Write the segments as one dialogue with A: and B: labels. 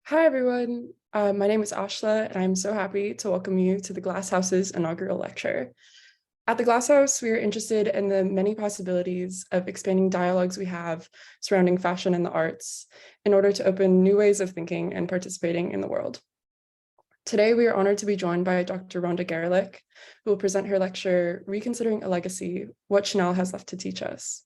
A: Hi, everyone. My name is Ashla, and I'm so happy to welcome you to the Glass House's inaugural lecture. At the Glass House, we are interested in the many possibilities of expanding dialogues we have surrounding fashion and the arts in order to open new ways of thinking and participating in the world. Today, we are honored to be joined by Dr. Rhonda Garelick, who will present her lecture, Reconsidering a Legacy, What Chanel Has Left to Teach Us.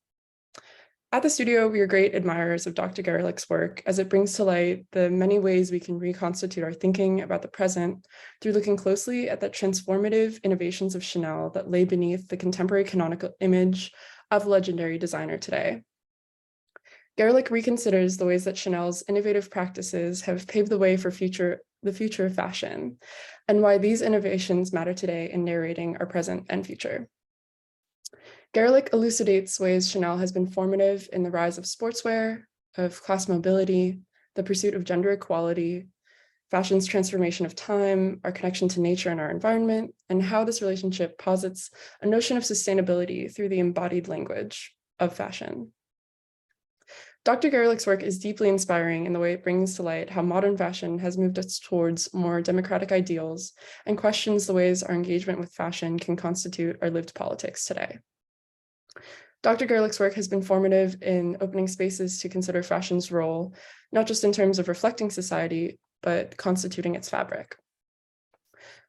A: At the studio, we are great admirers of Dr. Garelick's work as it brings to light the many ways we can reconstitute our thinking about the present through looking closely at the transformative innovations of Chanel that lay beneath the contemporary canonical image of legendary designer today. Garelick reconsiders the ways that Chanel's innovative practices have paved the way for the future of fashion, and why these innovations matter today in narrating our present and future. Garelick elucidates ways Chanel has been formative in the rise of sportswear, of class mobility, the pursuit of gender equality, fashion's transformation of time, our connection to nature and our environment, and how this relationship posits a notion of sustainability through the embodied language of fashion. Dr. Garelick's work is deeply inspiring in the way it brings to light how modern fashion has moved us towards more democratic ideals and questions the ways our engagement with fashion can constitute our lived politics today. Dr. Garelick's work has been formative in opening spaces to consider fashion's role, not just in terms of reflecting society, but constituting its fabric.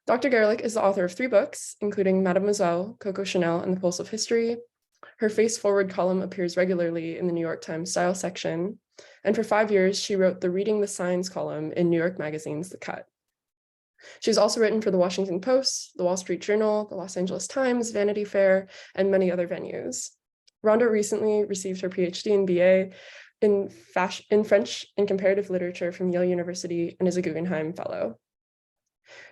A: Dr. Garelick is the author of 3 books, including Mademoiselle, Coco Chanel, and the Pulse of History. Her Face Forward column appears regularly in the New York Times Style section, and for 5 years, she wrote the Reading the Signs column in New York Magazine's The Cut. She's also written for the Washington Post, the Wall Street Journal, the Los Angeles Times, Vanity Fair, and many other venues. Rhonda recently received her Ph.D. and BA in French and Comparative Literature from Yale University and is a Guggenheim Fellow.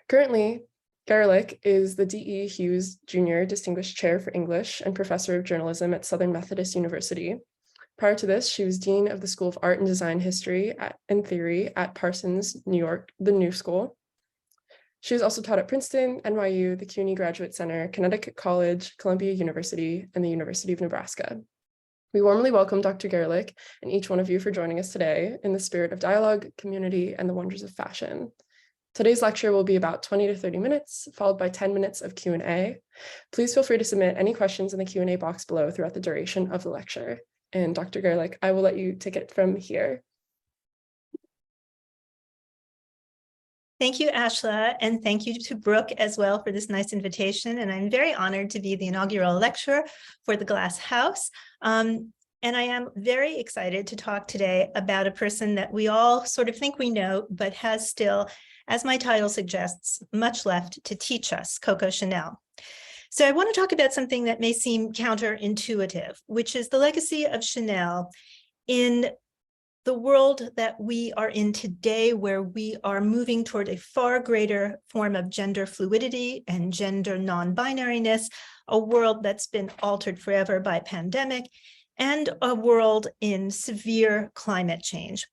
A: Currently, Garelick is the D.E. Hughes Jr. Distinguished Chair for English and Professor of Journalism at Southern Methodist University. Prior to this, she was Dean of the School of Art and Design History and Theory at Parsons, New York, the New School. She has also taught at Princeton, NYU, the CUNY Graduate Center, Connecticut College, Columbia University, and the University of Nebraska. We warmly welcome Dr. Garelick and each one of you for joining us today in the spirit of dialogue, community, and the wonders of fashion. Today's lecture will be about 20 to 30 minutes, followed by 10 minutes of Q&A. Please feel free to submit any questions in the Q&A box below throughout the duration of the lecture. And Dr. Garelick, I will let you take it from here.
B: Thank you, Ashla, and thank you to Brooke as well for this nice invitation. And I'm very honored to be the inaugural lecturer for the Glass House. And I am very excited to talk today about a person that we all sort of think we know, but has still, as my title suggests, much left to teach us, Coco Chanel. So I want to talk about something that may seem counterintuitive, which is the legacy of Chanel in the world that we are in today, where we are moving toward a far greater form of gender fluidity and gender non-binariness, a world that's been altered forever by pandemic, and a world in severe climate change.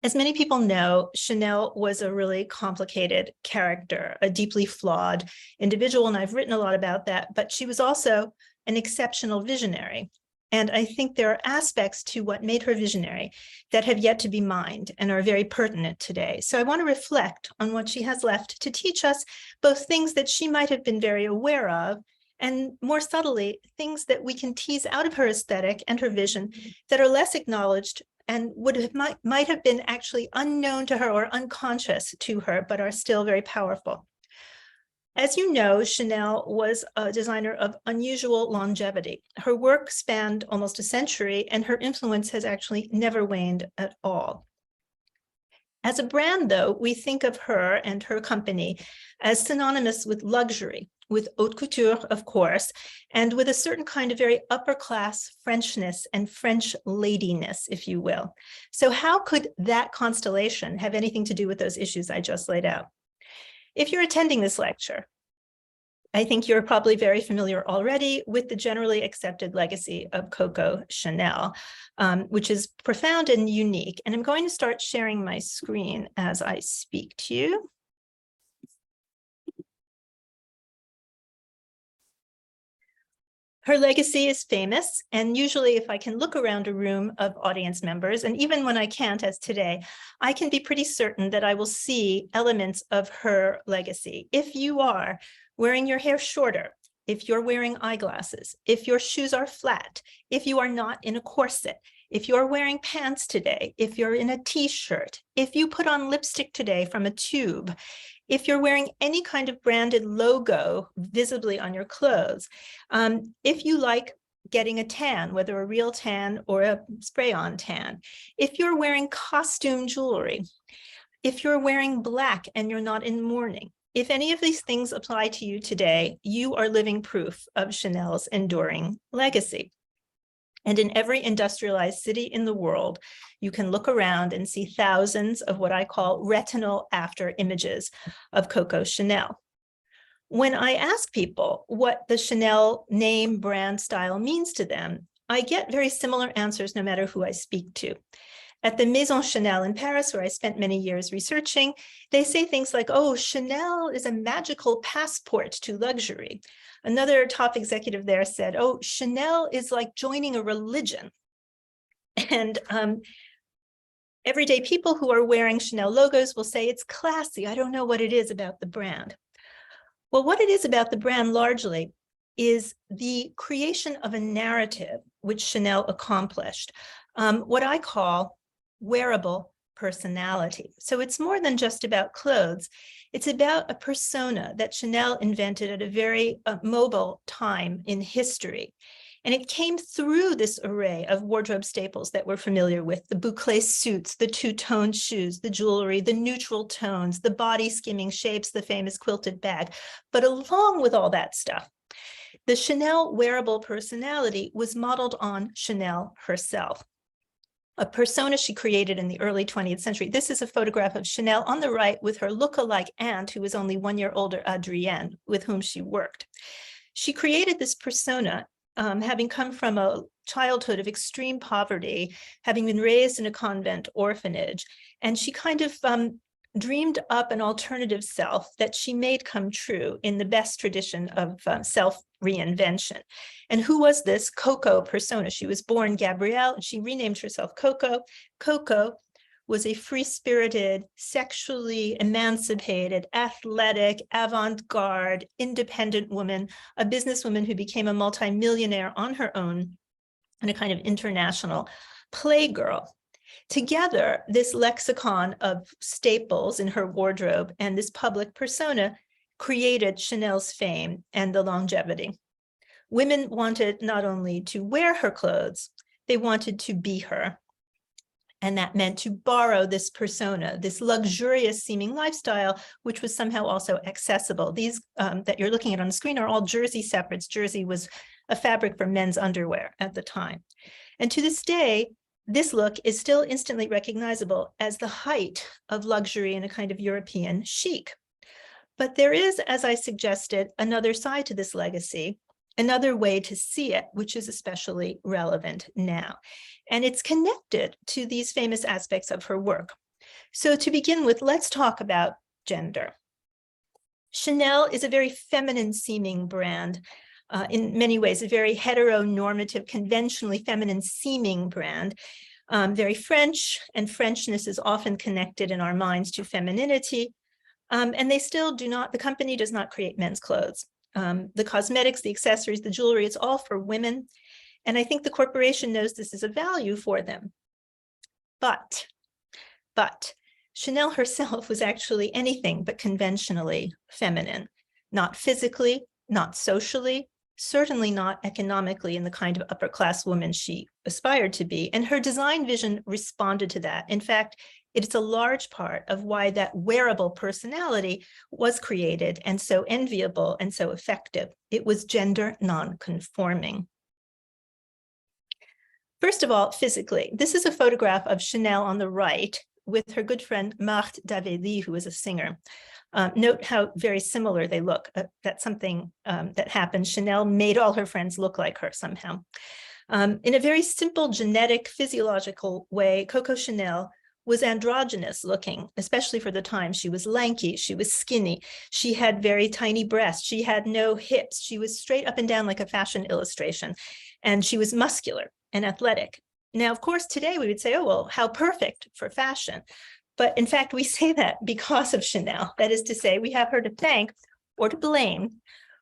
B: As many people know, Chanel was a really complicated character, a deeply flawed individual, and I've written a lot about that, but she was also an exceptional visionary. And I think there are aspects to what made her visionary that have yet to be mined and are very pertinent today. So I want to reflect on what she has left to teach us, both things that she might have been very aware of, and more subtly, things that we can tease out of her aesthetic and her vision that are less acknowledged and might have been actually unknown to her or unconscious to her, but are still very powerful. As you know, Chanel was a designer of unusual longevity. Her work spanned almost a century, and her influence has actually never waned at all. As a brand, though, we think of her and her company as synonymous with luxury, with haute couture, of course, and with a certain kind of very upper-class Frenchness and French ladiness, if you will. So how could that constellation have anything to do with those issues I just laid out? If you're attending this lecture, I think you're probably very familiar already with the generally accepted legacy of Coco Chanel, which is profound and unique. And I'm going to start sharing my screen as I speak to you. Her legacy is famous, and usually if I can look around a room of audience members, and even when I can't, as today, I can be pretty certain that I will see elements of her legacy. If you are wearing your hair shorter, if you're wearing eyeglasses, if your shoes are flat, if you are not in a corset, if you're wearing pants today, if you're in a t-shirt, if you put on lipstick today from a tube, if you're wearing any kind of branded logo visibly on your clothes, if you like getting a tan, whether a real tan or a spray-on tan, if you're wearing costume jewelry, if you're wearing black and you're not in mourning, if any of these things apply to you today, you are living proof of Chanel's enduring legacy. And in every industrialized city in the world, you can look around and see thousands of what I call retinal after images of Coco Chanel. When I ask people what the Chanel name, brand, style means to them, I get very similar answers no matter who I speak to. At the Maison Chanel in Paris, where I spent many years researching, they say things like, oh, Chanel is a magical passport to luxury. Another top executive there said, oh, Chanel is like joining a religion. And everyday people who are wearing Chanel logos will say it's classy. I don't know what it is about the brand. Well, what it is about the brand largely is the creation of a narrative which Chanel accomplished, what I call wearable personality. So it's more than just about clothes. It's about a persona that Chanel invented at a very mobile time in history. And it came through this array of wardrobe staples that we're familiar with: the boucle suits, the two-toned shoes, the jewelry, the neutral tones, the body skimming shapes, the famous quilted bag. But along with all that stuff, the Chanel wearable personality was modeled on Chanel herself, a persona she created in the early 20th century. This is a photograph of Chanel on the right with her look-alike aunt, who was only 1 year older, Adrienne, with whom she worked. She created this persona having come from a childhood of extreme poverty, having been raised in a convent orphanage, and she kind of dreamed up an alternative self that she made come true in the best tradition of self-reinvention. And who was this Coco persona? She was born Gabrielle, and she renamed herself Coco. Coco was a free-spirited, sexually emancipated, athletic, avant-garde, independent woman, a businesswoman who became a multimillionaire on her own, and a kind of international playgirl. Together, this lexicon of staples in her wardrobe and this public persona created Chanel's fame and the longevity. Women wanted not only to wear her clothes, they wanted to be her. And that meant to borrow this persona, this luxurious seeming lifestyle, which was somehow also accessible. These that you're looking at on the screen are all jersey separates. Jersey was a fabric for men's underwear at the time. And to this day, this look is still instantly recognizable as the height of luxury and a kind of European chic. But there is, as I suggested, another side to this legacy, another way to see it, which is especially relevant now. And it's connected to these famous aspects of her work. So to begin with, let's talk about gender. Chanel is a very feminine seeming brand, in many ways, a very heteronormative, conventionally feminine seeming brand, very French, and Frenchness is often connected in our minds to femininity. And they still do not, the company does not create men's clothes. The cosmetics, the accessories, the jewelry, it's all for women. And I think the corporation knows this is a value for them. But Chanel herself was actually anything but conventionally feminine, not physically, not socially, certainly not economically in the kind of upper class woman she aspired to be. And her design vision responded to that. In fact, it's a large part of why that wearable personality was created and so enviable and so effective. It was gender non-conforming. First of all, physically, this is a photograph of Chanel on the right with her good friend Marthe Davély, who is a singer. Note how very similar they look. That's something that happened. Chanel made all her friends look like her somehow. In a very simple genetic, physiological way, Coco Chanel was androgynous looking, especially for the time. She was lanky, she was skinny, she had very tiny breasts, she had no hips, she was straight up and down like a fashion illustration, and she was muscular and athletic. Now, of course, today we would say, oh, well, how perfect for fashion. But in fact, we say that because of Chanel. That is to say, we have her to thank or to blame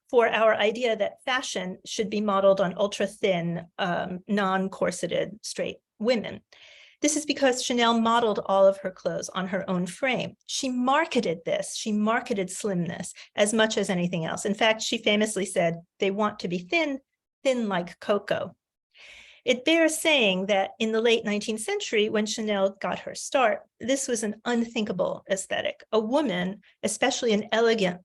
B: for our idea that fashion should be modeled on ultra-thin, non-corseted straight women. This is because Chanel modeled all of her clothes on her own frame. She marketed this, she marketed slimness as much as anything else. In fact, she famously said, they want to be thin, thin like Coco. It bears saying that in the late 19th century, when Chanel got her start, this was an unthinkable aesthetic. A woman, especially an elegant,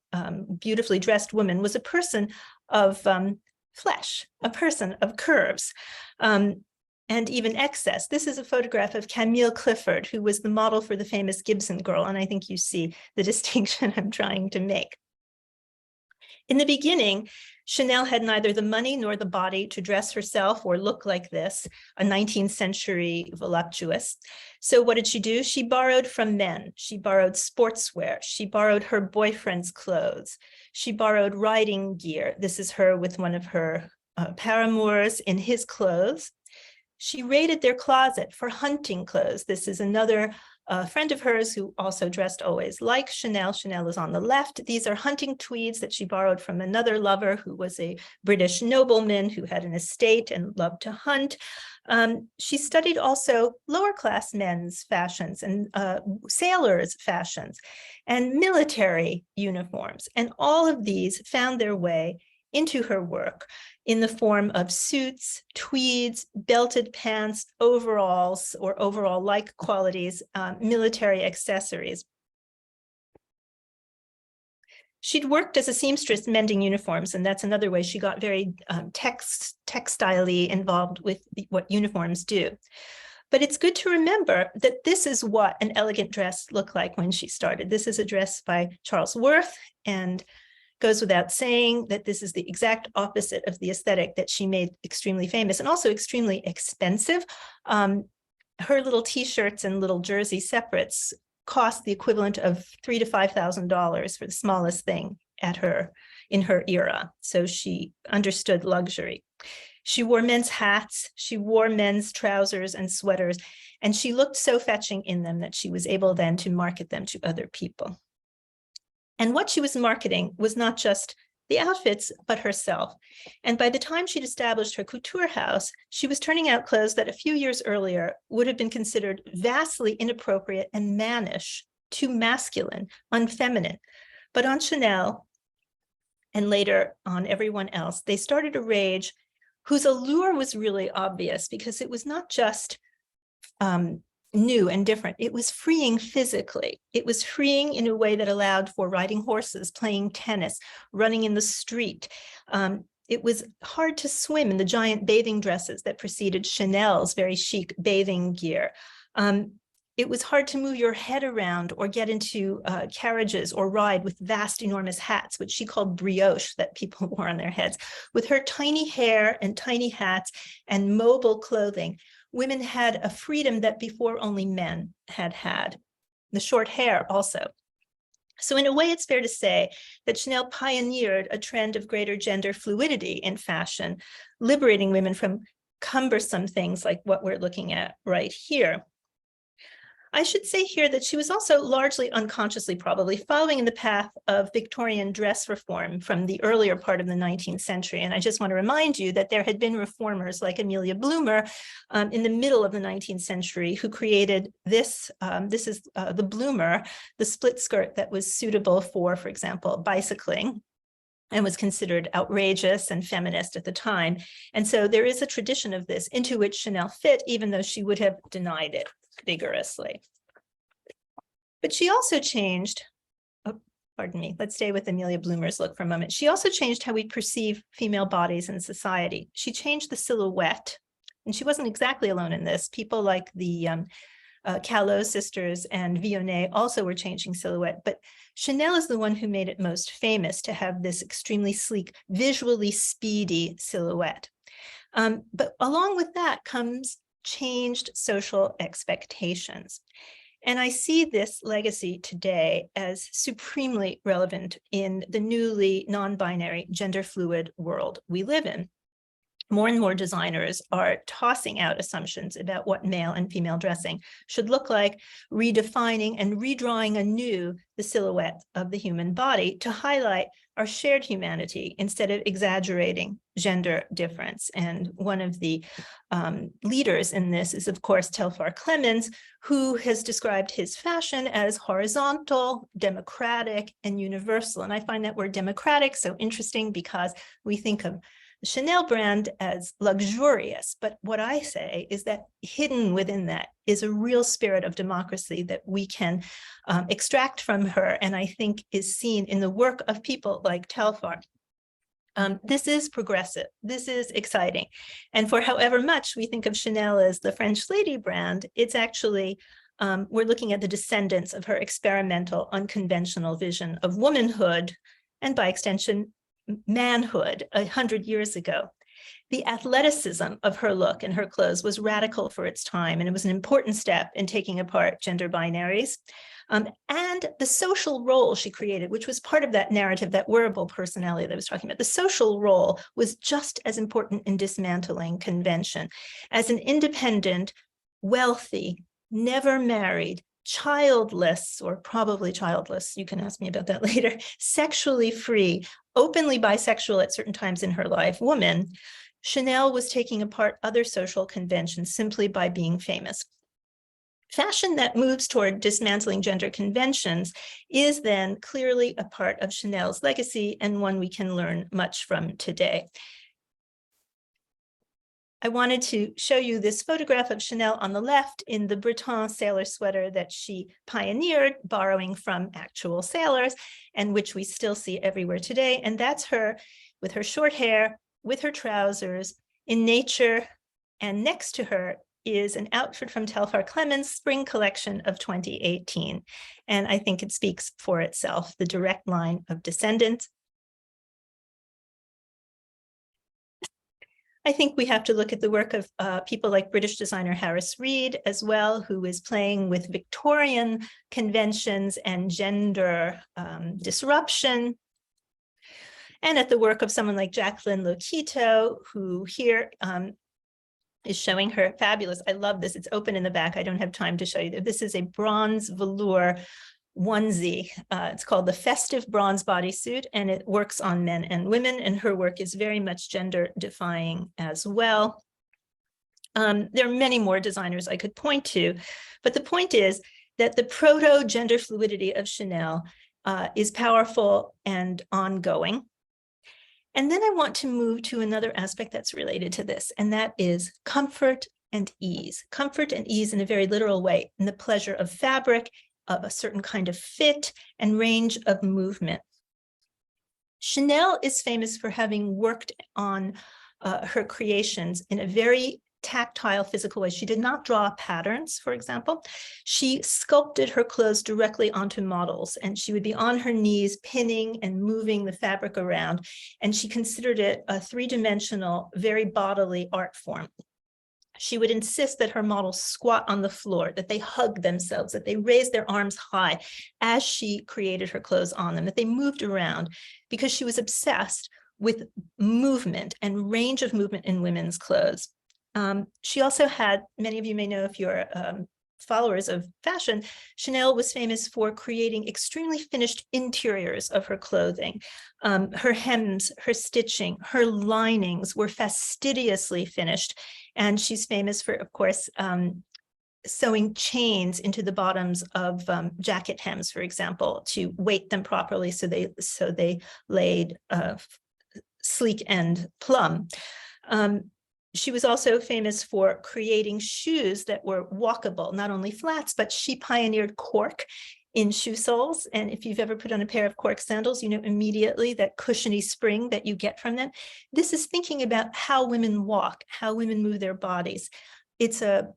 B: beautifully dressed woman, was a person of flesh, a person of curves, and even excess. This is a photograph of Camille Clifford, who was the model for the famous Gibson Girl, and I think you see the distinction I'm trying to make. In the beginning, Chanel had neither the money nor the body to dress herself or look like this, a 19th century voluptuous. So what did she do? She borrowed from men. She borrowed sportswear. She borrowed her boyfriend's clothes. She borrowed riding gear. This is her with one of her paramours in his clothes. She raided their closet for hunting clothes. This is another friend of hers who also dressed always like Chanel. Chanel is on the left. These are hunting tweeds that she borrowed from another lover who was a British nobleman who had an estate and loved to hunt. She studied also lower class men's fashions and sailors' fashions and military uniforms. And all of these found their way into her work in the form of suits, tweeds, belted pants, overalls or overall-like qualities, military accessories. She'd worked as a seamstress mending uniforms, and that's another way she got very textile-y involved with what uniforms do. But it's good to remember that this is what an elegant dress looked like when she started. This is a dress by Charles Worth, and goes without saying that this is the exact opposite of the aesthetic that she made extremely famous and also extremely expensive. Her little t-shirts and little jersey separates cost the equivalent of $3,000 to $5,000 for the smallest thing in her era. So she understood luxury. She wore men's hats, she wore men's trousers and sweaters, and she looked so fetching in them that she was able then to market them to other people. And what she was marketing was not just the outfits, but herself. And by the time she'd established her couture house, she was turning out clothes that a few years earlier would have been considered vastly inappropriate and mannish, too masculine, unfeminine. But on Chanel, and later on everyone else, they started a rage whose allure was really obvious because it was not just new and different. It was freeing physically. It was freeing in a way that allowed for riding horses, playing tennis, running in the street. It was hard to swim in the giant bathing dresses that preceded Chanel's very chic bathing gear. It was hard to move your head around or get into carriages or ride with vast, enormous hats, which she called brioche, that people wore on their heads. With her tiny hair and tiny hats and mobile clothing, women had a freedom that before only men had had. The short hair also. So in a way, it's fair to say that Chanel pioneered a trend of greater gender fluidity in fashion, liberating women from cumbersome things like what we're looking at right here. I should say here that she was also largely unconsciously probably following in the path of Victorian dress reform from the earlier part of the 19th century. And I just want to remind you that there had been reformers like Amelia Bloomer in the middle of the 19th century who created this. This is the Bloomer, the split skirt that was suitable for example, bicycling, and was considered outrageous and feminist at the time. And so there is a tradition of this into which Chanel fit, even though she would have denied it vigorously. But she also changed, pardon me, let's stay with Amelia Bloomer's look for a moment. She also changed how we perceive female bodies in society. She changed the silhouette, and she wasn't exactly alone in this. People like the Callot sisters and Vionnet also were changing silhouette, but Chanel is the one who made it most famous to have this extremely sleek, visually speedy silhouette. But along with that comes changed social expectations. And I see this legacy today as supremely relevant in the newly non-binary, gender-fluid world we live in. More and more designers are tossing out assumptions about what male and female dressing should look like, redefining and redrawing anew the silhouette of the human body to highlight our shared humanity instead of exaggerating gender difference. And one of the leaders in this is, of course, Telfar Clemens, who has described his fashion as horizontal, democratic, and universal. And I find that word democratic so interesting because we think of the Chanel brand as luxurious, but what I say is that hidden within that is a real spirit of democracy that we can extract from her, and I think is seen in the work of people like Telfar. This is progressive, this is exciting, and for however much we think of Chanel as the French lady brand, it's actually we're looking at the descendants of her experimental, unconventional vision of womanhood, and by extension, manhood 100 years ago. The athleticism of her look and her clothes was radical for its time, and it was an important step in taking apart gender binaries. And the social role she created, which was part of that narrative, that wearable personality that I was talking about, the social role was just as important in dismantling convention. As an independent, wealthy, never married, childless, or probably childless, you can ask me about that later, sexually free, openly bisexual at certain times in her life, woman, Chanel was taking apart other social conventions simply by being famous. Fashion that moves toward dismantling gender conventions is then clearly a part of Chanel's legacy and one we can learn much from today. I wanted to show you this photograph of Chanel on the left in the Breton sailor sweater that she pioneered, borrowing from actual sailors, and which we still see everywhere today. And that's her with her short hair, with her trousers, in nature, and next to her is an outfit from Telfar Clemens' spring collection of 2018. And I think it speaks for itself, the direct line of descendants. I think we have to look at the work of people like British designer Harris Reed as well, who is playing with Victorian conventions and gender disruption. And at the work of someone like Jacqueline Loquito, who here is showing her fabulous, I love this, it's open in the back, I don't have time to show you. This is a bronze velour onesie. It's called the Festive Bronze Bodysuit, and it works on men and women, and her work is very much gender defying as well. There are many more designers I could point to, but the point is that the proto-gender fluidity of Chanel is powerful and ongoing. And then I want to move to another aspect that's related to this, and that is comfort and ease. Comfort and ease in a very literal way, in the pleasure of fabric, of a certain kind of fit and range of movement. Chanel is famous for having worked on her creations in a very tactile, physical way. She did not draw patterns, for example. She sculpted her clothes directly onto models, and she would be on her knees pinning and moving the fabric around, and she considered it a three-dimensional, very bodily art form. She would insist that her models squat on the floor, that they hug themselves, that they raise their arms high as she created her clothes on them, that they moved around, because she was obsessed with movement and range of movement in women's clothes. She also had, many of you may know if you're followers of fashion, Chanel was famous for creating extremely finished interiors of her clothing. Her hems, her stitching, her linings were fastidiously finished. And she's famous for, of course, sewing chains into the bottoms of jacket hems, for example, to weight them properly so they laid sleek and plumb. She was also famous for creating shoes that were walkable, not only flats, but she pioneered cork in shoe soles. And if you've ever put on a pair of cork sandals, you know immediately that cushiony spring that you get from them. This is thinking about how women walk, how women move their bodies. It's a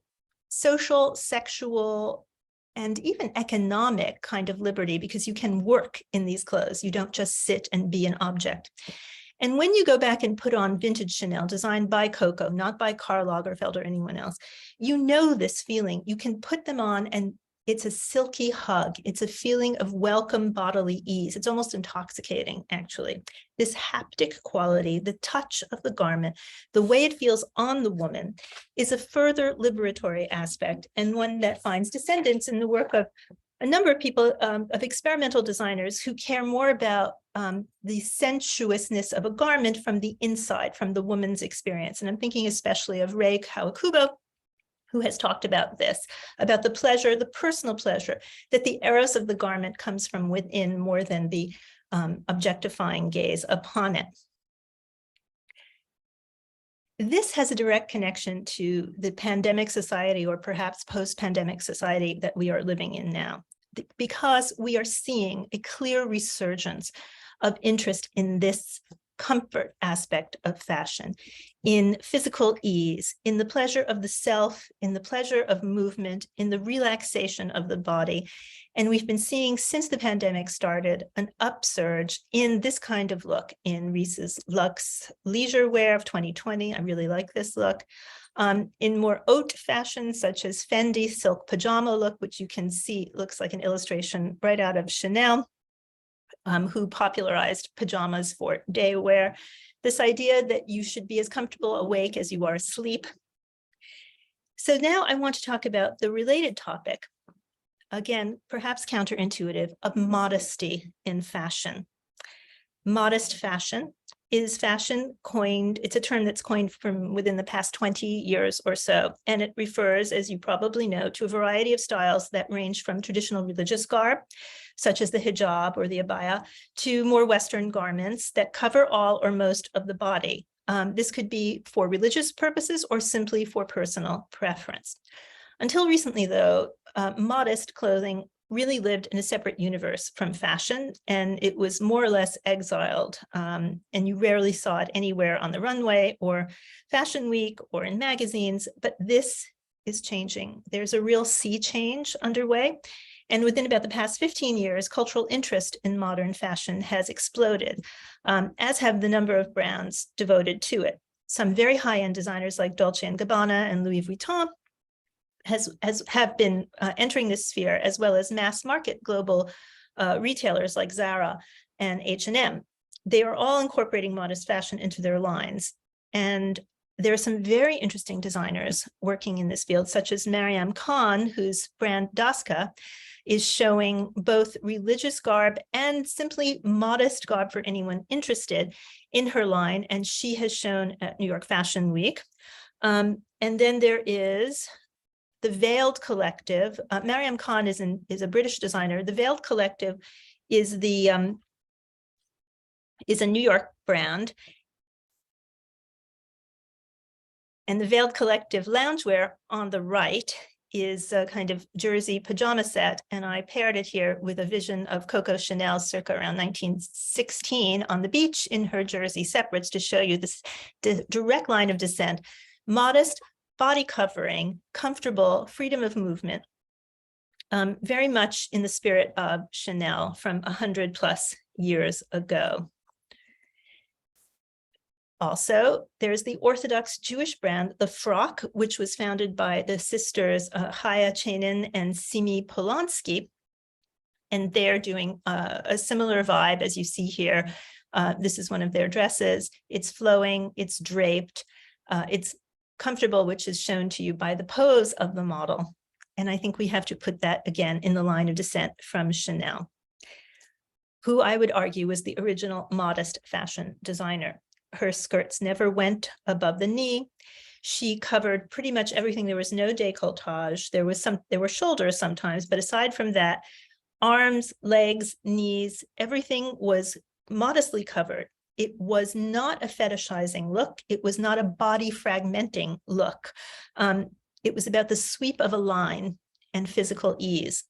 B: social, sexual, and even economic kind of liberty, because you can work in these clothes. You don't just sit and be an object. And when you go back and put on vintage Chanel designed by Coco, not by Karl Lagerfeld or anyone else, you know this feeling. You can put them on and It's a silky hug. It's a feeling of welcome bodily ease. It's almost intoxicating, actually. This haptic quality, the touch of the garment, the way it feels on the woman is a further liberatory aspect, and one that finds descendants in the work of a number of people, of experimental designers who care more about the sensuousness of a garment from the inside, from the woman's experience. And I'm thinking especially of Rei Kawakubo, who has talked about this, about the pleasure, the personal pleasure, that the eros of the garment comes from within more than the objectifying gaze upon it. This has a direct connection to the pandemic society, or perhaps post-pandemic society that we are living in now, because we are seeing a clear resurgence of interest in this comfort aspect of fashion, in physical ease, in the pleasure of the self, in the pleasure of movement, in the relaxation of the body. And we've been seeing since the pandemic started an upsurge in this kind of look in Reese's Luxe leisure wear of 2020. I really like this look. In more haute fashion, such as Fendi silk pajama look, which you can see looks like an illustration right out of Chanel, who popularized pajamas for day wear. This idea that you should be as comfortable awake as you are asleep. So now I want to talk about the related topic, again, perhaps counterintuitive, of modesty in fashion. Modest fashion is fashion coined, it's a term that's coined from within the past 20 years or so, and it refers, as you probably know, to a variety of styles that range from traditional religious garb, such as the hijab or the abaya, to more Western garments that cover all or most of the body. This could be for religious purposes or simply for personal preference. Until recently, though, modest clothing really lived in a separate universe from fashion, and it was more or less exiled, and you rarely saw it anywhere on the runway or Fashion Week or in magazines, but this is changing. There's a real sea change underway, and within about the past 15 years, cultural interest in modern fashion has exploded, as have the number of brands devoted to it. Some very high-end designers like Dolce & Gabbana and Louis Vuitton have been entering this sphere, as well as mass market global retailers like Zara and H&M. They are all incorporating modest fashion into their lines. And there are some very interesting designers working in this field, such as Mariam Khan, whose brand Daska is showing both religious garb and simply modest garb for anyone interested in her line. And she has shown at New York Fashion Week. And then there is the Veiled Collective. Mariam Khan is a British designer. The Veiled Collective is a New York brand. And the Veiled Collective loungewear on the right is a kind of jersey pajama set. And I paired it here with a vision of Coco Chanel circa around 1916 on the beach in her jersey separates to show you this direct line of descent. Modest, body covering, comfortable, freedom of movement, very much in the spirit of Chanel from 100+ years ago. Also, there's the Orthodox Jewish brand, The Frock, which was founded by the sisters Chaya Chenin and Simi Polanski. And they're doing a similar vibe as you see here. This is one of their dresses. It's flowing, it's draped, it's comfortable, which is shown to you by the pose of the model. And I think we have to put that again in the line of descent from Chanel, who I would argue was the original modest fashion designer. Her skirts never went above the knee. She covered pretty much everything. There was no décolletage. There were shoulders sometimes, but aside from that, arms, legs, knees, everything was modestly covered. It was not a fetishizing look. It was not a body fragmenting look. It was about the sweep of a line and physical ease.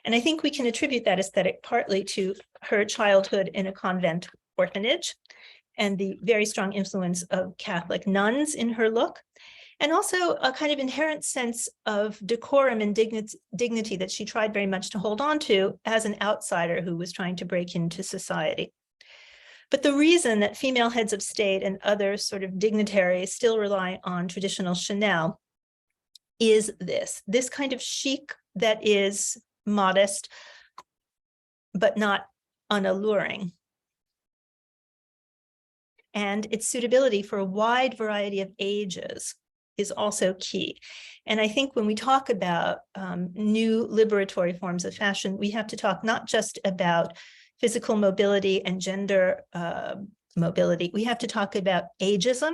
B: And I think we can attribute that aesthetic partly to her childhood in a convent orphanage and the very strong influence of Catholic nuns in her look, and also a kind of inherent sense of decorum and dignity that she tried very much to hold on to as an outsider who was trying to break into society. But the reason that female heads of state and other sort of dignitaries still rely on traditional Chanel is this kind of chic that is modest, but not unalluring. And its suitability for a wide variety of ages is also key. And I think when we talk about new liberatory forms of fashion, we have to talk not just about physical mobility and gender mobility. We have to talk about ageism,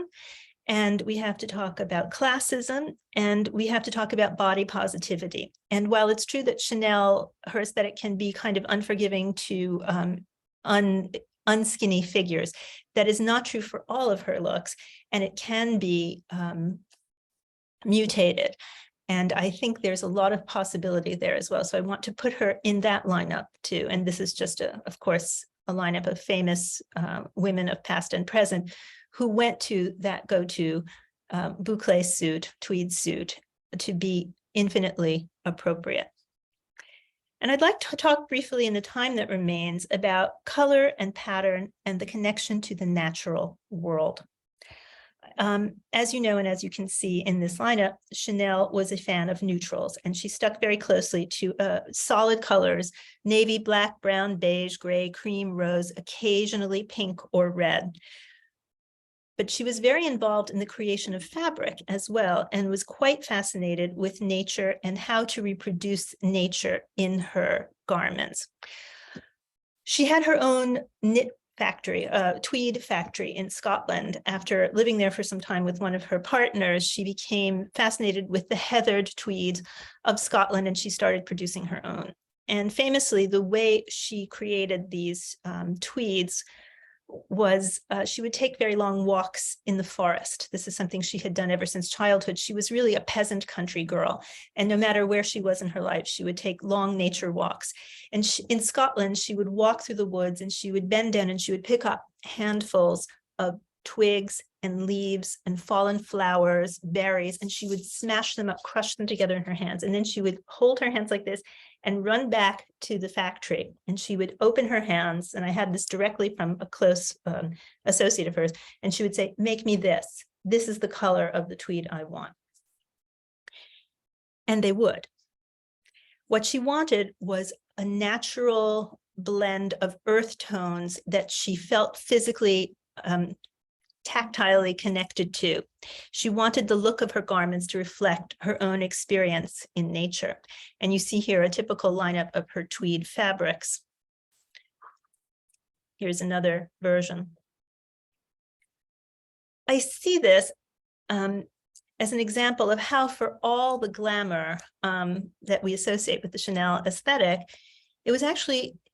B: and we have to talk about classism, and we have to talk about body positivity. And while it's true that Chanel, her aesthetic can be kind of unforgiving to unskinny figures, that is not true for all of her looks, and it can be mutated. And I think there's a lot of possibility there as well. So I want to put her in that lineup too. And this is just, of course, a lineup of famous women of past and present who went to that go-to boucle suit, tweed suit, to be infinitely appropriate. And I'd like to talk briefly in the time that remains about color and pattern and the connection to the natural world. As you know, and as you can see in this lineup, Chanel was a fan of neutrals, and she stuck very closely to solid colors: navy, black, brown, beige, gray, cream, rose, occasionally pink or red. But she was very involved in the creation of fabric as well, and was quite fascinated with nature and how to reproduce nature in her garments. She had her own knit factory, tweed factory in Scotland. After living there for some time with one of her partners, she became fascinated with the heathered tweeds of Scotland, and she started producing her own. And famously, the way she created these tweeds was she would take very long walks in the forest. This is something she had done ever since childhood. She was really a peasant country girl, and no matter where she was in her life, she would take long nature walks. And in Scotland, she would walk through the woods, and she would bend down and she would pick up handfuls of twigs and leaves and fallen flowers, berries, and she would smash them up, crush them together in her hands. And then she would hold her hands like this and run back to the factory, and she would open her hands. And I had this directly from a close associate of hers, and she would say, "Make me this. This is the color of the tweed I want." And they would. What she wanted was a natural blend of earth tones that she felt physically tactilely connected to. She wanted the look of her garments to reflect her own experience in nature. And you see here a typical lineup of her tweed fabrics. Here's another version. I see this as an example of how, for all the glamour that we associate with the Chanel aesthetic,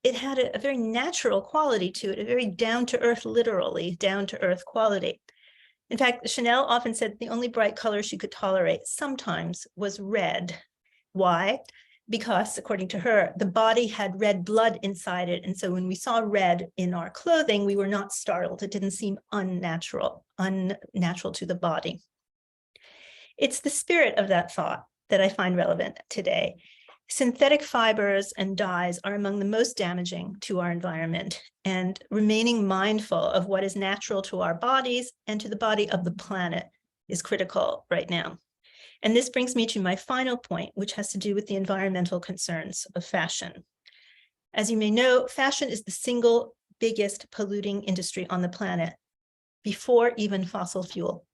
B: it had a very natural quality to it, a very down-to-earth, literally down-to-earth quality. In fact, Chanel often said the only bright color she could tolerate sometimes was red. Why? Because, according to her, the body had red blood inside it. And so when we saw red in our clothing, we were not startled. It didn't seem unnatural to the body. It's the spirit of that thought that I find relevant today. Synthetic fibers and dyes are among the most damaging to our environment, and remaining mindful of what is natural to our bodies and to the body of the planet is critical right now. And this brings me to my final point, which has to do with the environmental concerns of fashion. As you may know, fashion is the single biggest polluting industry on the planet, before even fossil fuel.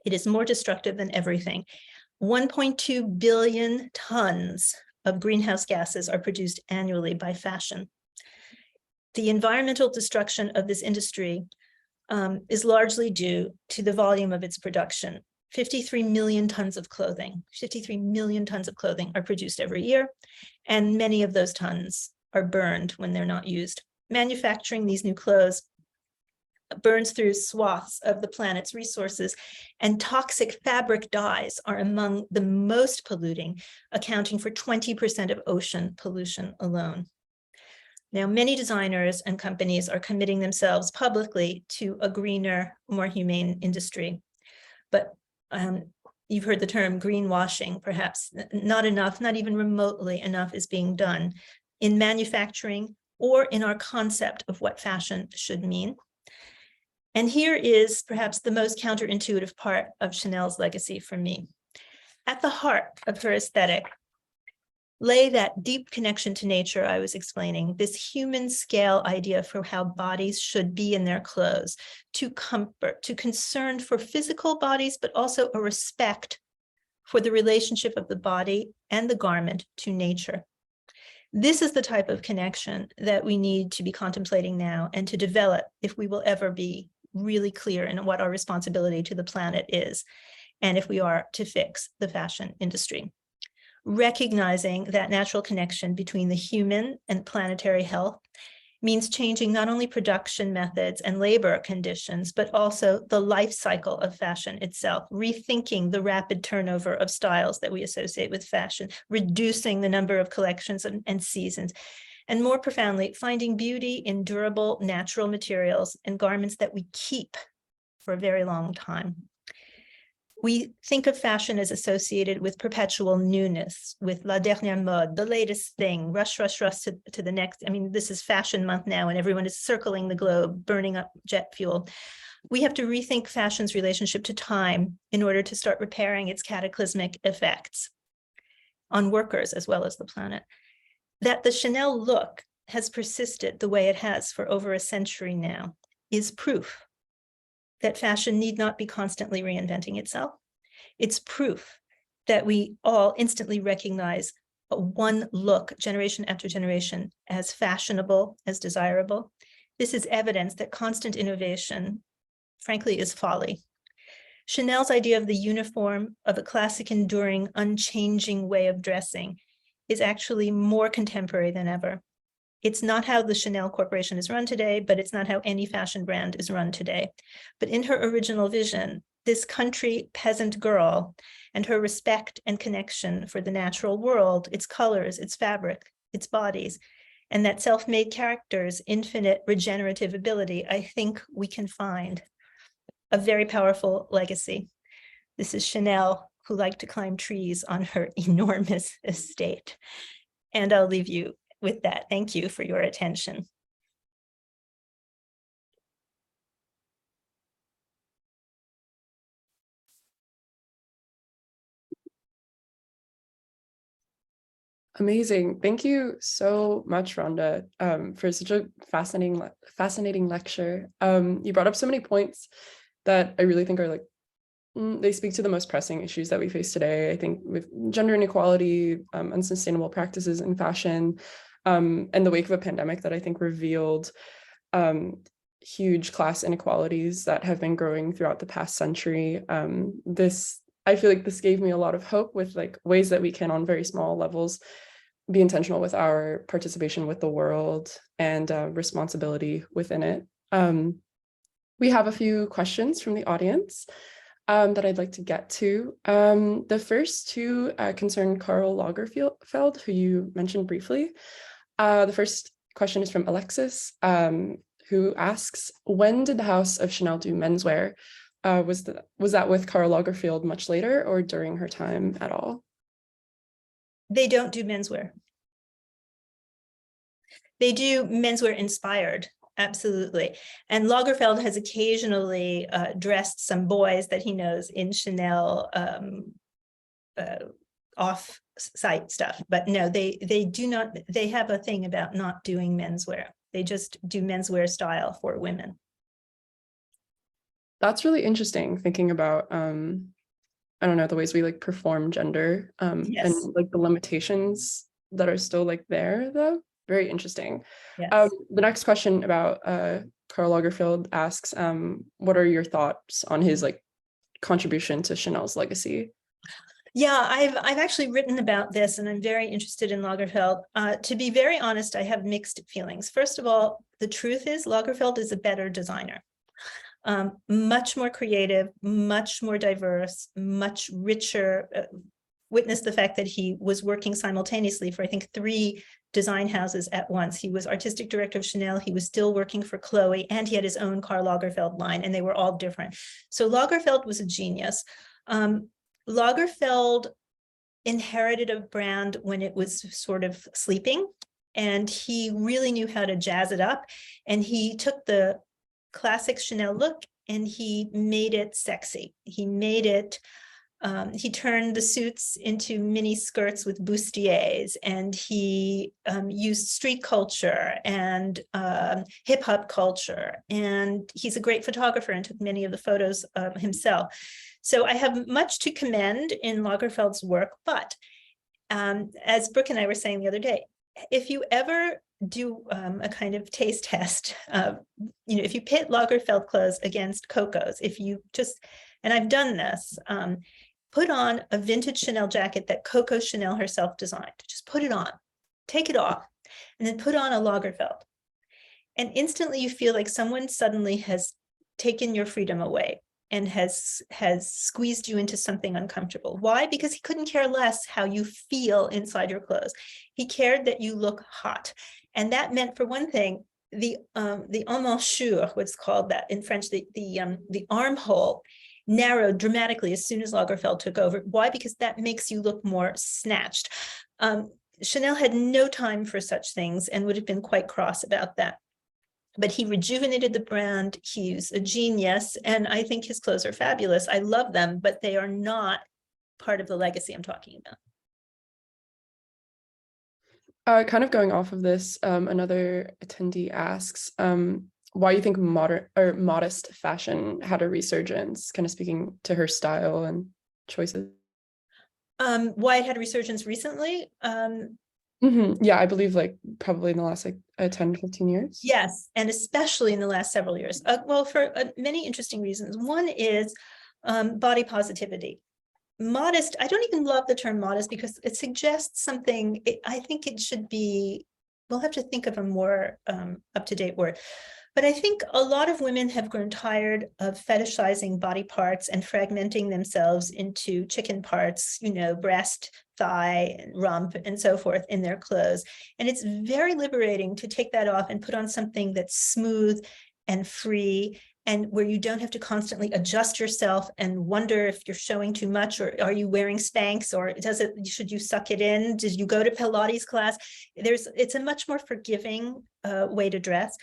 B: It is more destructive than everything. 1.2 billion tons of greenhouse gases are produced annually by fashion. The environmental destruction of this industry is largely due to the volume of its production. 53 million tons of clothing, 53 million tons of clothing are produced every year, and many of those tons are burned when they're not used. Manufacturing these new clothes burns through swaths of the planet's resources, and toxic fabric dyes are among the most polluting, accounting for 20% of ocean pollution alone. Now, many designers and companies are committing themselves publicly to a greener, more humane industry. But you've heard the term greenwashing, perhaps not enough, not even remotely enough is being done in manufacturing or in our concept of what fashion should mean. And here is perhaps the most counterintuitive part of Chanel's legacy for me. At the heart of her aesthetic lay that deep connection to nature I was explaining, this human scale idea for how bodies should be in their clothes, to comfort, to concern for physical bodies, but also a respect for the relationship of the body and the garment to nature. This is the type of connection that we need to be contemplating now and to develop if we will ever be really clear in what our responsibility to the planet is, and if we are to fix the fashion industry. Recognizing that natural connection between the human and planetary health means changing not only production methods and labor conditions, but also the life cycle of fashion itself, rethinking the rapid turnover of styles that we associate with fashion, reducing the number of collections and seasons, and more profoundly, finding beauty in durable, natural materials and garments that we keep for a very long time. We think of fashion as associated with perpetual newness, with la dernière mode, the latest thing, rush, rush, rush to the next. I mean, this is fashion month now, and everyone is circling the globe, burning up jet fuel. We have to rethink fashion's relationship to time in order to start repairing its cataclysmic effects on workers as well as the planet. That the Chanel look has persisted the way it has for over a century now is proof that fashion need not be constantly reinventing itself. It's proof that we all instantly recognize one look, generation after generation, as fashionable, as desirable. This is evidence that constant innovation, frankly, is folly. Chanel's idea of the uniform, of a classic, enduring, unchanging way of dressing is actually more contemporary than ever. It's not how the Chanel Corporation is run today, but it's not how any fashion brand is run today. But in her original vision, this country peasant girl and her respect and connection for the natural world, its colors, its fabric, its bodies, and that self-made character's infinite regenerative ability, I think we can find a very powerful legacy. This is Chanel, who liked to climb trees on her enormous estate. And I'll leave you with that. Thank you for your attention.
A: Amazing. Thank you so much, Rhonda, for such a fascinating lecture. You brought up so many points that I really think are like, they speak to the most pressing issues that we face today. I think with gender inequality, unsustainable practices in fashion, in the wake of a pandemic that I think revealed huge class inequalities that have been growing throughout the past century. I feel like this gave me a lot of hope with like ways that we can, on very small levels, be intentional with our participation with the world and responsibility within it. We have a few questions from the audience that I'd like to get to. The first two concern Karl Lagerfeld, who you mentioned briefly. The first question is from Alexis, who asks, when did the House of Chanel do menswear? Was that with Karl Lagerfeld much later or during her time at all?
B: They don't do menswear. They do menswear inspired, absolutely. And Lagerfeld has occasionally dressed some boys that he knows in Chanel off-site stuff. But no, they do not, they have a thing about not doing menswear. They just do menswear style for women.
A: That's really interesting, thinking about I don't know, the ways we like perform gender
B: Yes.
A: and like the limitations that are still like there, though. Very interesting.
B: Yes.
A: The next question about Karl Lagerfeld asks, what are your thoughts on his like contribution to Chanel's legacy?
B: Yeah, I've actually written about this, and I'm very interested in Lagerfeld. To be very honest, I have mixed feelings. First of all, the truth is Lagerfeld is a better designer. Much more creative, much more diverse, much richer. Witness the fact that he was working simultaneously for, I think, 3 design houses at once. He was artistic director of Chanel, he was still working for Chloe, and he had his own Karl Lagerfeld line, and they were all different. So Lagerfeld was a genius. Lagerfeld inherited a brand when it was sort of sleeping, and he really knew how to jazz it up. And he took the classic Chanel look and he made it sexy. He made it He turned the suits into mini skirts with bustiers, and he used street culture and hip hop culture. And he's a great photographer and took many of the photos himself. So I have much to commend in Lagerfeld's work, but as Brooke and I were saying the other day, if you ever do a kind of taste test, if you pit Lagerfeld clothes against Coco's, if you just, and I've done this, put on a vintage Chanel jacket that Coco Chanel herself designed. Just put it on, take it off, and then put on a Lagerfeld. And instantly you feel like someone suddenly has taken your freedom away and has squeezed you into something uncomfortable. Why? Because he couldn't care less how you feel inside your clothes. He cared that you look hot. And that meant, for one thing, the emmanchure, what's called that in French, the armhole, narrowed dramatically as soon as Lagerfeld took over. Why? Because that makes you look more snatched. Chanel had no time for such things and would have been quite cross about that. But he rejuvenated the brand. He's a genius, and I think his clothes are fabulous. I love them, but they are not part of the legacy I'm talking about.
A: Kind of going off of this, another attendee asks why you think modest fashion had a resurgence, kind of speaking to her style and choices.
B: Why it had a resurgence recently?
A: Yeah, I believe like probably in the last 10 to 15 years.
B: Yes, and especially in the last several years. Well, for many interesting reasons. One is body positivity. Modest, I don't even love the term modest because it suggests something. I think it should be, we'll have to think of a more up-to-date word. But I think a lot of women have grown tired of fetishizing body parts and fragmenting themselves into chicken parts, breast, thigh, and rump, and so forth in their clothes. And it's very liberating to take that off and put on something that's smooth and free, and where you don't have to constantly adjust yourself and wonder if you're showing too much, or are you wearing Spanx, or should you suck it in? Did you go to Pilates class? It's a much more forgiving way to dress.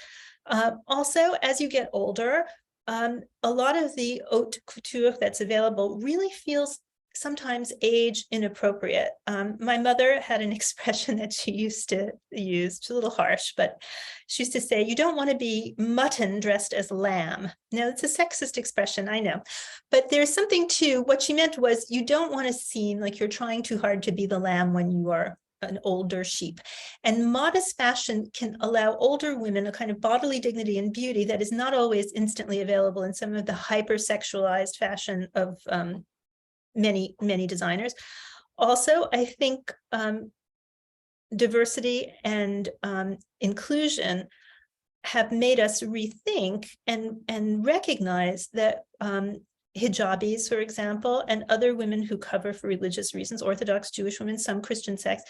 B: Also, as you get older, a lot of the haute couture that's available really feels sometimes age inappropriate. My mother had an expression that she used to use, it's a little harsh, but she used to say, you don't want to be mutton dressed as lamb. Now, it's a sexist expression, I know, but there's something to what she meant was you don't want to seem like you're trying too hard to be the lamb when you are an older sheep. And modest fashion can allow older women a kind of bodily dignity and beauty that is not always instantly available in some of the hyper-sexualized fashion of many designers. Also, I think diversity and inclusion have made us rethink and recognize that hijabis, for example, and other women who cover for religious reasons, Orthodox Jewish women, some Christian sects,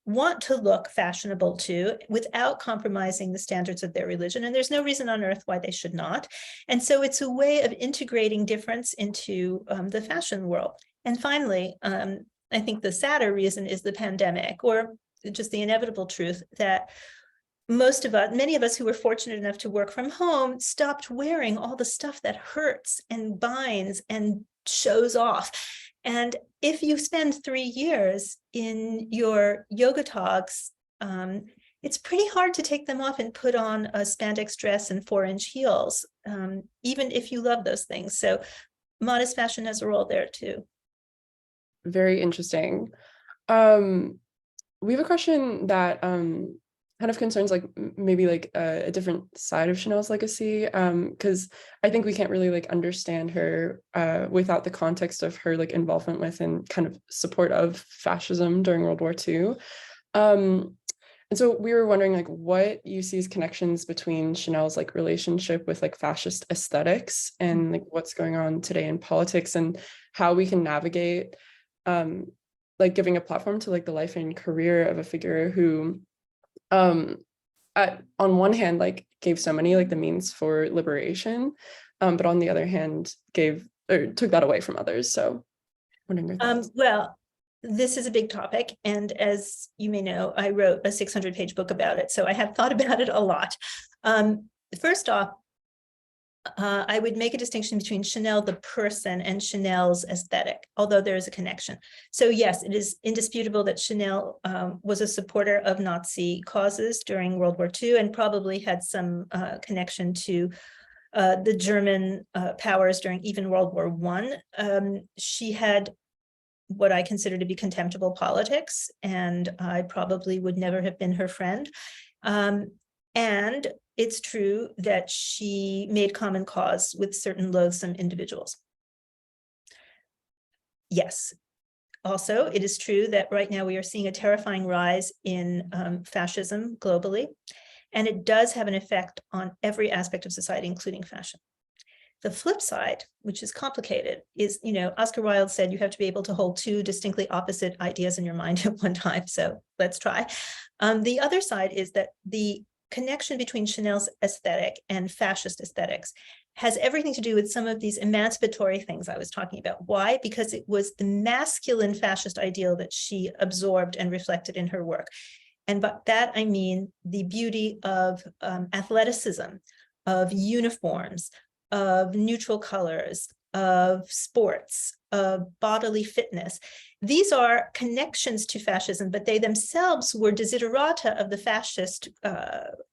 B: want to look fashionable too, without compromising the standards of their religion. And there's no reason on earth why they should not. And so it's a way of integrating difference into the fashion world. And finally, I think the sadder reason is the pandemic, or just the inevitable truth that many of us who were fortunate enough to work from home stopped wearing all the stuff that hurts and binds and shows off. And if you spend 3 years in your yoga togs, it's pretty hard to take them off and put on a spandex dress and 4-inch heels, even if you love those things. So modest fashion has a role there too.
A: Very interesting. We have a question that kind of concerns maybe a different side of Chanel's legacy, because I think we can't really understand her without the context of her involvement with and kind of support of fascism during World War II. And so we were wondering what you see as connections between Chanel's relationship with fascist aesthetics and what's going on today in politics, and how we can navigate giving a platform to the life and career of a figure who on one hand gave so many the means for liberation, but on the other hand took that away from others. So wondering your thoughts.
B: Well, this is a big topic, and as you may know, I wrote a 600-page book about it, so I have thought about it a lot. First off, I would make a distinction between Chanel, the person, and Chanel's aesthetic, although there is a connection. So yes, it is indisputable that Chanel was a supporter of Nazi causes during World War II and probably had some connection to the German powers during even World War I. She had what I consider to be contemptible politics, and I probably would never have been her friend. And it's true that she made common cause with certain loathsome individuals. Yes. Also, it is true that right now we are seeing a terrifying rise in fascism globally, and it does have an effect on every aspect of society, including fashion. The flip side, which is complicated, is, Oscar Wilde said you have to be able to hold two distinctly opposite ideas in your mind at one time. So let's try. The other side is that the connection between Chanel's aesthetic and fascist aesthetics has everything to do with some of these emancipatory things I was talking about. Why? Because it was the masculine fascist ideal that she absorbed and reflected in her work. And by that, I mean the beauty of athleticism, of uniforms, of neutral colors, of sports, of bodily fitness. These are connections to fascism, but they themselves were desiderata of the fascist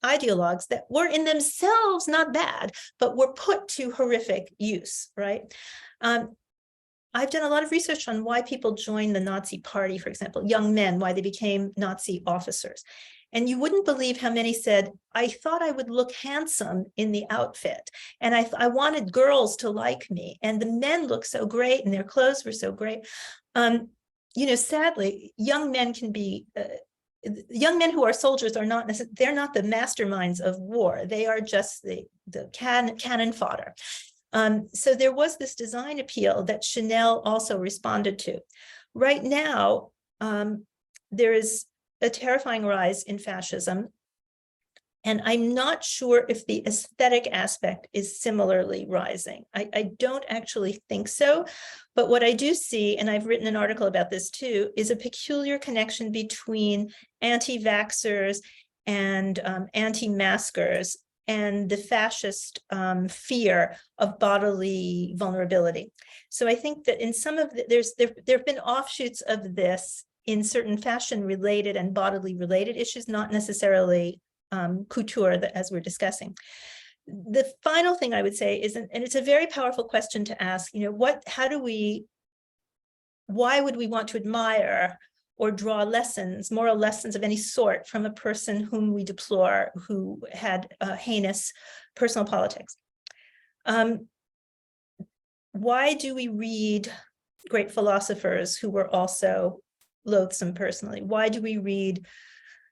B: ideologues that were in themselves not bad, but were put to horrific use, right? I've done a lot of research on why people join the Nazi party, for example, young men, why they became Nazi officers. And you wouldn't believe how many said, I thought I would look handsome in the outfit. And I wanted girls to like me. And the men looked so great and their clothes were so great. Sadly, young men can be, young men who are soldiers are not, they're not the masterminds of war. They are just the cannon fodder. So there was this design appeal that Chanel also responded to. Right now, there is a terrifying rise in fascism. And I'm not sure if the aesthetic aspect is similarly rising. I don't actually think so. But what I do see, and I've written an article about this too, is a peculiar connection between anti-vaxxers and anti-maskers and the fascist fear of bodily vulnerability. So I think that in some of there have been offshoots of this in certain fashion-related and bodily-related issues, not necessarily couture, as we're discussing. The final thing I would say is, and it's a very powerful question to ask, why would we want to admire or draw lessons, moral lessons of any sort from a person whom we deplore, who had heinous personal politics? Why do we read great philosophers who were also loathsome personally? Why do we read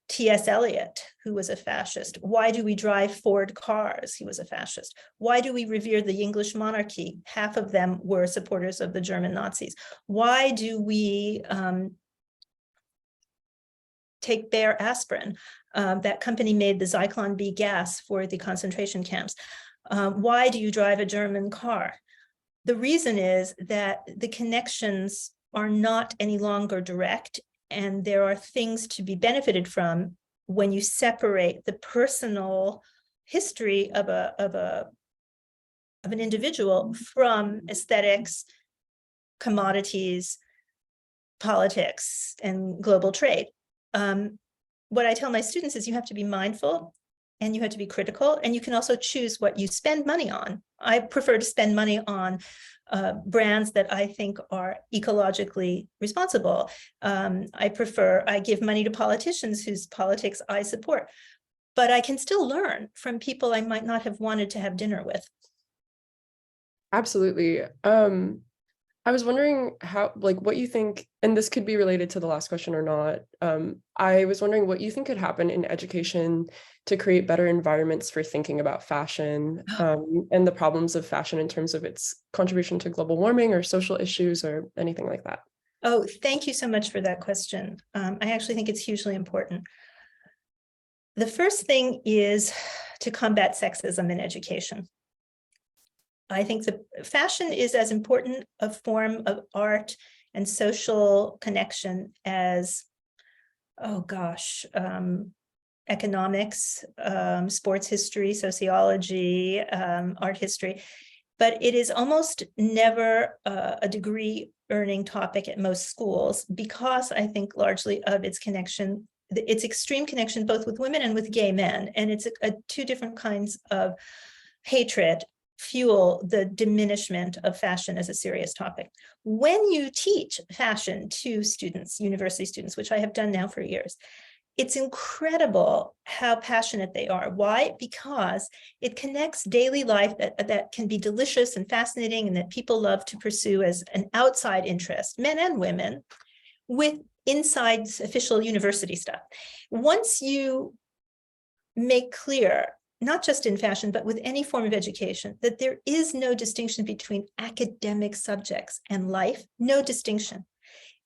B: T.S. Eliot, who was a fascist? Why do we drive Ford cars? He was a fascist. Why do we revere the English monarchy? Half of them were supporters of the German Nazis. Why do we take Bayer aspirin? That company made the Zyklon B gas for the concentration camps. Why do you drive a German car? The reason is that the connections are not any longer direct, and there are things to be benefited from when you separate the personal history of an individual from aesthetics, commodities, politics, and global trade. What I tell my students is you have to be mindful and you have to be critical, and you can also choose what you spend money on. I prefer to spend money on brands that I think are ecologically responsible. I give money to politicians whose politics I support, but I can still learn from people I might not have wanted to have dinner with.
A: Absolutely. I was wondering what you think, and this could be related to the last question or not. I was wondering what you think could happen in education to create better environments for thinking about fashion and the problems of fashion in terms of its contribution to global warming or social issues or anything like that.
B: Oh, thank you so much for that question. I actually think it's hugely important. The first thing is to combat sexism in education. I think the fashion is as important a form of art and social connection as, economics, sports history, sociology, art history, but it is almost never a degree earning topic at most schools because I think largely of its connection, its extreme connection both with women and with gay men. And it's two different kinds of hatred fuel the diminishment of fashion as a serious topic. When you teach fashion to students, university students, which I have done now for years, it's incredible how passionate they are. Why? Because it connects daily life that can be delicious and fascinating and that people love to pursue as an outside interest, men and women, with inside official university stuff. Once you make clear, not just in fashion, but with any form of education, that there is no distinction between academic subjects and life, no distinction,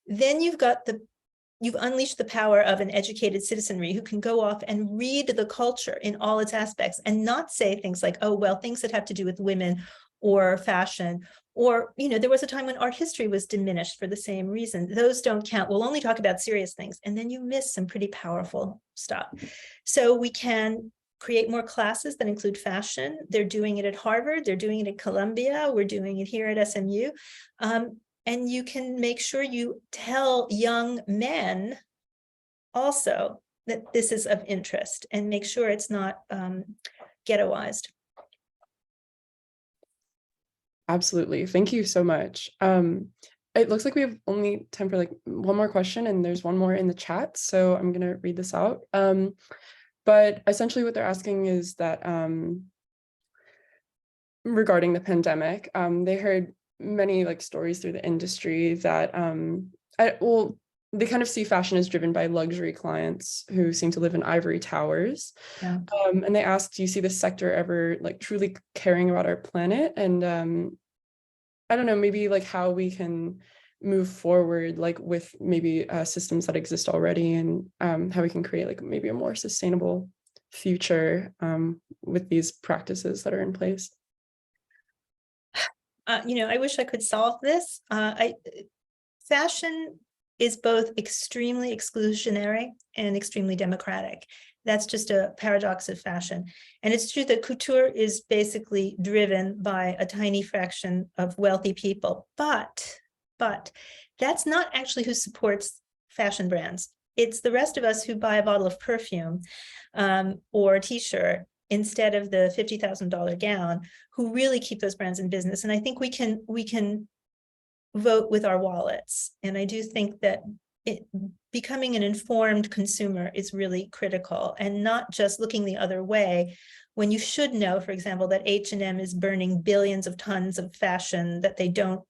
B: then you've unleashed the power of an educated citizenry who can go off and read the culture in all its aspects and not say things like, oh, well, things that have to do with women or fashion, or, there was a time when art history was diminished for the same reason. Those don't count. We'll only talk about serious things. And then you miss some pretty powerful stuff. So we can create more classes that include fashion. They're doing it at Harvard. They're doing it at Columbia. We're doing it here at SMU. And you can make sure you tell young men also that this is of interest and make sure it's not ghettoized.
A: Absolutely. Thank you so much. It looks like we have only time for like one more question, and there's one more in the chat. So I'm going to read this out. But essentially what they're asking is that regarding the pandemic, they heard many like stories through the industry that they kind of see fashion as driven by luxury clients who seem to live in ivory towers.
B: Yeah.
A: And they asked, do you see this sector ever like truly caring about our planet? And I don't know, maybe like how we can move forward like with maybe systems that exist already, and how we can create like maybe a more sustainable future with these practices that are in place.
B: I wish I could solve this. Fashion is both extremely exclusionary and extremely democratic. That's just a paradox of fashion. And it's true that couture is basically driven by a tiny fraction of wealthy people, but that's not actually who supports fashion brands. It's the rest of us who buy a bottle of perfume or a t-shirt instead of the $50,000 gown, who really keep those brands in business. And I think we can vote with our wallets. And I do think that becoming an informed consumer is really critical, and not just looking the other way when you should know, for example, that H&M is burning billions of tons of fashion that they don't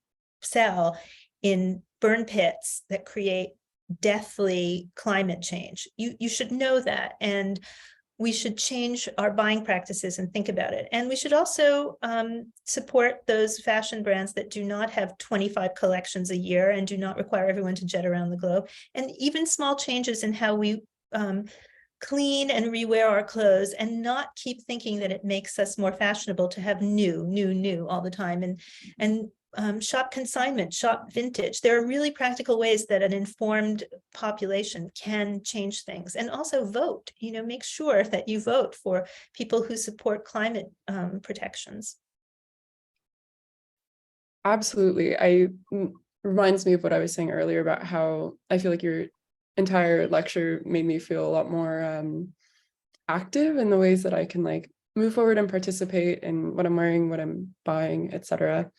B: sell in burn pits that create deathly climate change. You should know that, and we should change our buying practices and think about it. And we should also support those fashion brands that do not have 25 collections a year and do not require everyone to jet around the globe. And even small changes in how we clean and rewear our clothes, and not keep thinking that it makes us more fashionable to have new all the time. And shop consignment, shop vintage. There are really practical ways that an informed population can change things. And also vote, make sure that you vote for people who support climate protections.
A: Absolutely. Reminds me of what I was saying earlier about how I feel like your entire lecture made me feel a lot more active in the ways that I can like move forward and participate in what I'm wearing, what I'm buying, etc.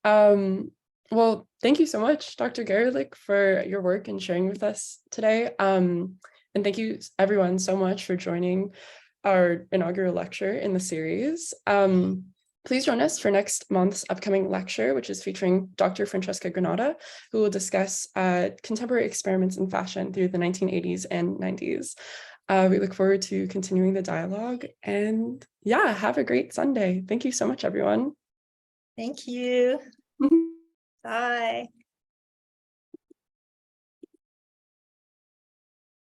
A: Well, thank you so much, Dr. Garelick, for your work and sharing with us today. And thank you everyone so much for joining our inaugural lecture in the series. Please join us for next month's upcoming lecture, which is featuring Dr. Francesca Granata, who will discuss contemporary experiments in fashion through the 1980s and 90s. We look forward to continuing the dialogue, and yeah, have a great Sunday. Thank you so much, everyone.
B: Thank you. Bye.